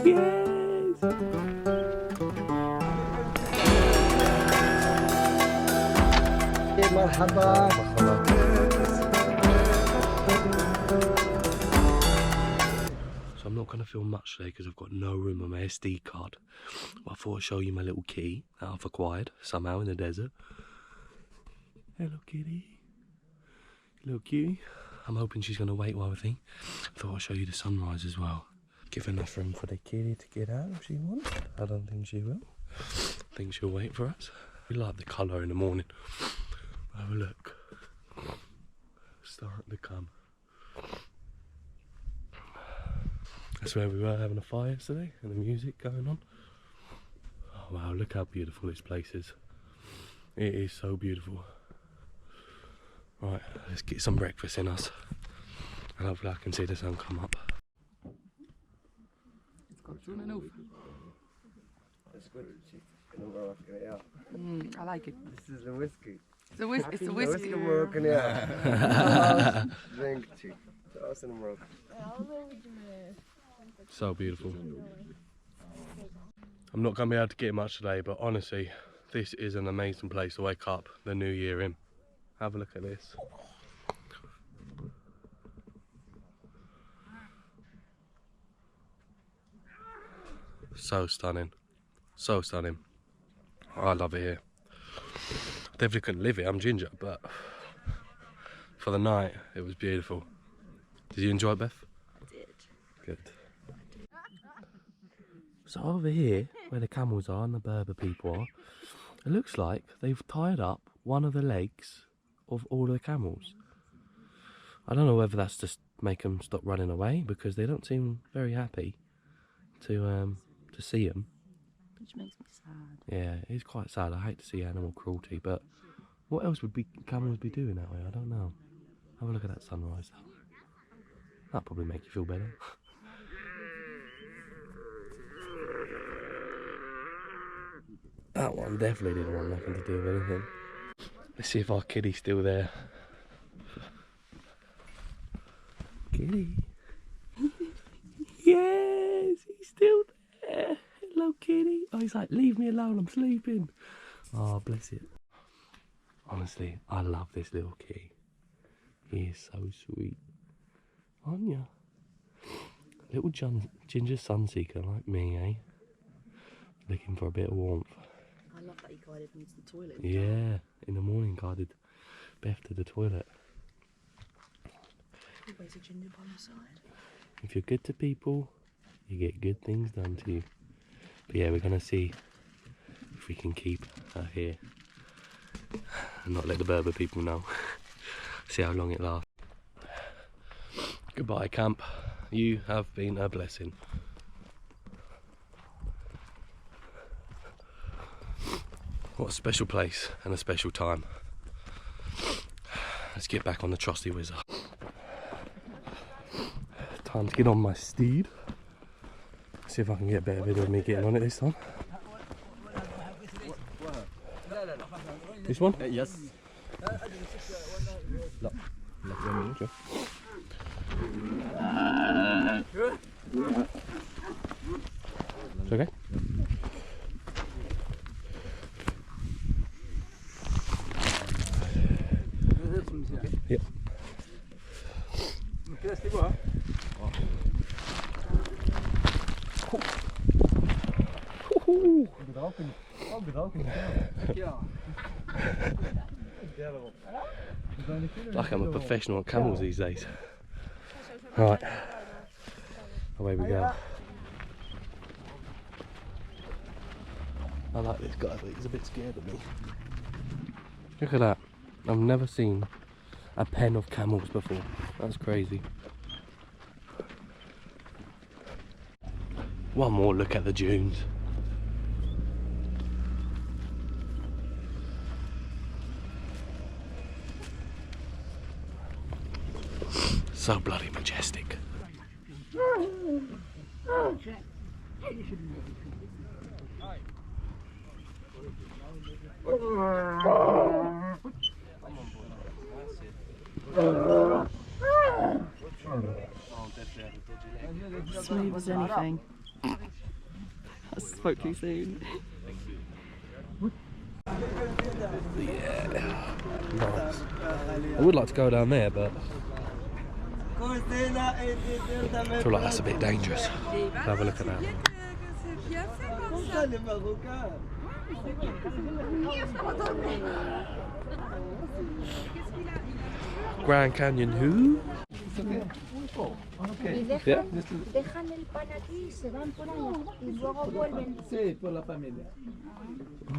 Yes! مرحبا. So I'm not going to film much today because I've got no room on my SD card. But I thought I'd show you my little key that I've acquired somehow in the desert. Hello kitty. Little cutie. I'm hoping she's going to wait while I think. Thought I'd show you the sunrise as well. Give enough room for the kitty to get out if she wants. I don't think she will. I think she'll wait for us. We like the colour in the morning. Have a look. Starting to come. That's where we were having a fire yesterday and the music going on. Oh wow, look how beautiful this place is. It is so beautiful. Right, let's get some breakfast in us. And hopefully I can see the sun come up. That's good. I like it. This is the whiskey. It's a whiskey. Moroccan, yeah. Drink tea. That's in Morocco. So beautiful. I'm not going to be able to get much today, but honestly, this is an amazing place to wake up the new year in. Have a look at this. So stunning. So stunning. I love it here. I definitely couldn't live here, I'm ginger, but for the night, it was beautiful. Did you enjoy it, Beth? I did. Good. So over here, where the camels are and the Berber people are, it looks like they've tied up one of the legs of all the camels. I don't know whether that's just make them stop running away, because they don't seem very happy to see them. Which makes me sad. Yeah, it's quite sad. I hate to see animal cruelty, but what else would camels be doing that way? I don't know. Have a look at that sunrise. That'll probably make you feel better. That one definitely didn't want nothing to do with anything. Let's see if our kitty's still there. Kitty. Yes, he's still there. Hello, kitty. Oh, he's like, leave me alone, I'm sleeping. Oh, bless it. Honestly, I love this little kitty. He is so sweet. Aren't you? Little ginger sunseeker like me, eh? Looking for a bit of warmth. I love that he guided me to the toilet. Yeah, in the morning guided Beth to the toilet. Always a ginger by my side. If you're good to people, you get good things done to you. But yeah, we're going to see if we can keep her here and not let the Berber people know. See how long it lasts. Goodbye, camp. You have been a blessing. What a special place and a special time. Let's get back on the trusty whizzer. Time to get on my steed. See if I can get a better video of me getting on it this time. This one? Yes. It's okay? Yep. Like I'm a professional at camels these days. Right, away we go. I like this guy, but he's a bit scared of me. Look at that. I've never seen a pen of camels before. That's crazy. One more look at the dunes. So bloody majestic. Smooth as anything. I spoke too soon. Yeah. Nice. I would like to go down there, but I feel like that's a bit dangerous. Have a look at that. Grand Canyon who? Yeah. Dejan el pan aquí, se van por allá y luego vuelven. Sí, por la familia.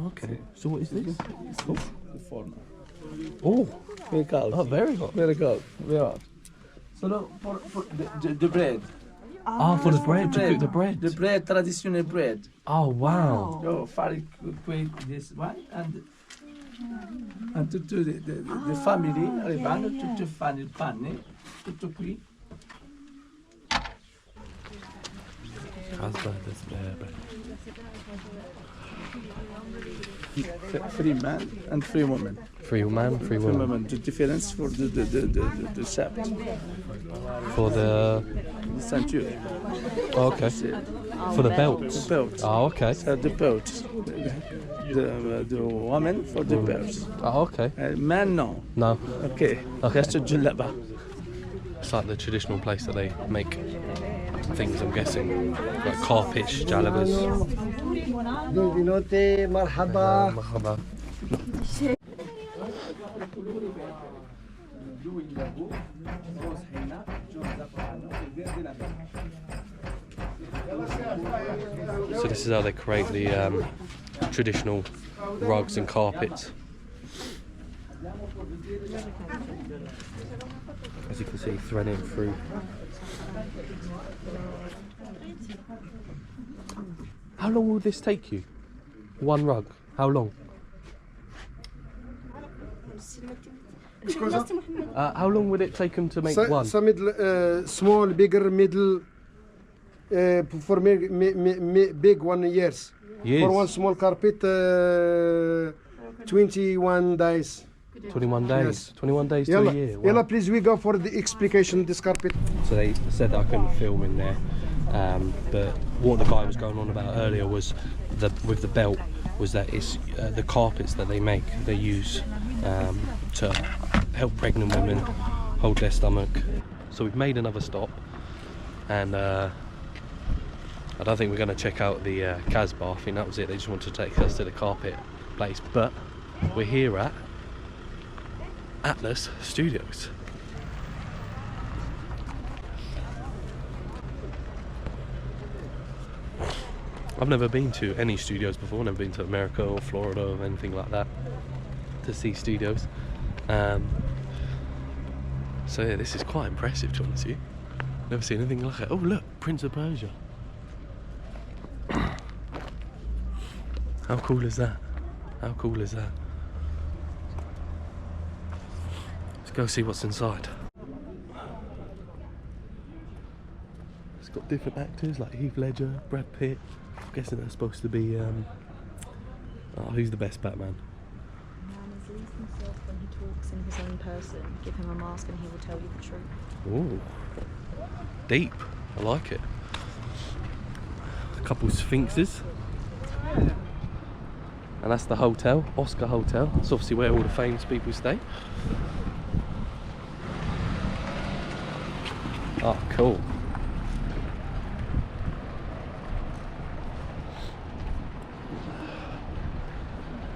Okay. So what is this? The former. Oh. Very cold. Oh, very hot. Very cold. Very hot. So no, for the bread. Oh, for the bread, to cook the bread. The bread, traditional bread. Oh, wow. So very quick this one and to the family arrivando tutto fanno il pane, tutto qui. Husband is Berber. 3 men and 3 women. 3 man, 3 3 women. women. The difference for the shaft, For the... century. Oh, okay. For the belts. The belt. Oh, okay. The belt. The woman for the belts. Oh, okay. Man, no. No. Okay. Okay. Just a jalaba. It's like the traditional place that they make things, I'm guessing. Like carpets, jalabas. Binote, marhaba. Marhaba. So this is how they create the traditional rugs and carpets. As you can see, threading through. How long will this take you? One rug? How long? How long would it take them to make one? Some middle, small, bigger, middle. For big 1 years. Years. For one small carpet, 21 days. 21 days. Yes. 21 days to a year. Wow. Yalla, please, we go for the explication this carpet. So they said that I couldn't film in there, but what the guy was going on about earlier was with the belt was that it's the carpets that they make, they use to help pregnant women hold their stomach. So we've made another stop, and I don't think we're going to check out the Casbah. I think that was it. They just wanted to take us to the carpet place, but we're here at Atlas Studios. I've never been to any studios before, never been to America or Florida or anything like that to see studios. So yeah, this is quite impressive, to be honest with you. Never seen anything like it. Oh look, Prince of Persia. How cool is that? How cool is that? Let's go see what's inside. It's got different actors like Heath Ledger, Brad Pitt. I'm guessing they're supposed to be, who's the best Batman? Man is least himself when he talks in his own person. Give him a mask and he will tell you the truth. Ooh, deep. I like it. A couple sphinxes. And that's the hotel, Oscar Hotel. It's obviously where all the famous people stay. Oh, cool.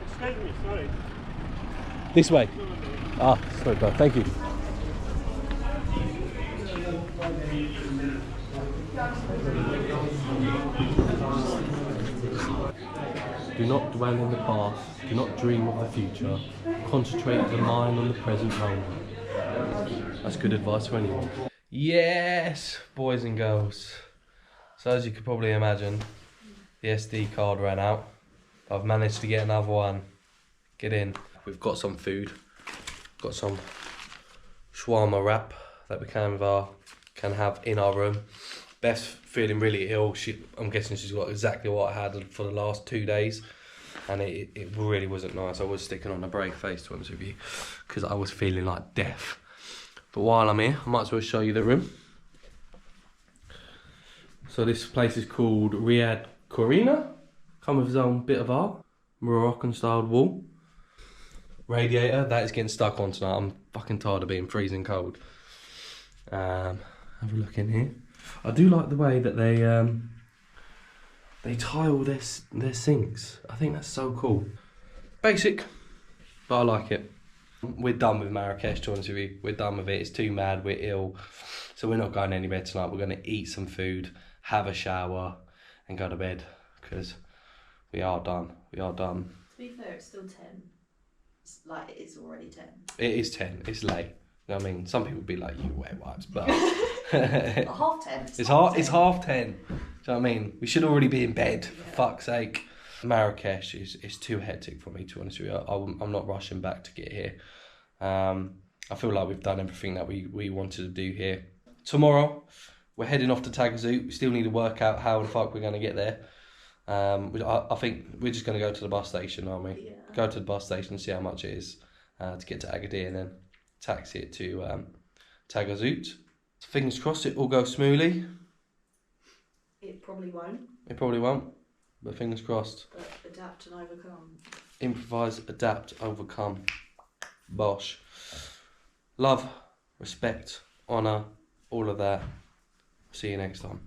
Excuse me, sorry. This way. Ah, sorry, bro. Thank you. Do not dwell in the past. Do not dream of the future. Concentrate the mind on the present moment. That's good advice for anyone. Yes, boys and girls. So as you could probably imagine, the SD card ran out. I've managed to get another one. Get in. We've got some food. Got some shawarma wrap that we can have in our room. Beth's feeling really ill. I'm guessing she's got exactly what I had for the last 2 days, and it really wasn't nice. I was sticking on a brave face, to be honest with you, because I was feeling like death. But while I'm here, I might as well show you the room. So this place is called Riyadh Corina, come with his own bit of art. Moroccan styled wall. Radiator, that is getting stuck on tonight. I'm fucking tired of being freezing cold. Have a look in here. I do like the way that they tile their sinks. I think that's so cool. Basic, but I like it. We're done with Marrakesh, to be honest with you. We're done with it. It's too mad. We're ill. So we're not going anywhere tonight. We're going to eat some food, have a shower, and go to bed. Because we are done. We are done. To be fair, it's still 10. It's like it's already 10. It is 10. It's late. I mean, some people would be like, you wear wipes, but... Half 10. It's half 10. Do you know what I mean? We should already be in bed, for fuck's sake. Marrakesh is too hectic for me, to be honest with you. I'm not rushing back to get here. I feel like we've done everything that we wanted to do here. Tomorrow, we're heading off to Tagazout. We still need to work out how the fuck we're going to get there. I think we're just going to go to the bus station, aren't we? Yeah. Go to the bus station and see how much it is to get to Agadir, and then taxi it to Tagazout. Fingers crossed it all goes smoothly. It probably won't. It probably won't, but fingers crossed. But adapt and overcome. Improvise, adapt, overcome. Bosh. Love, respect, honour, all of that. See you next time.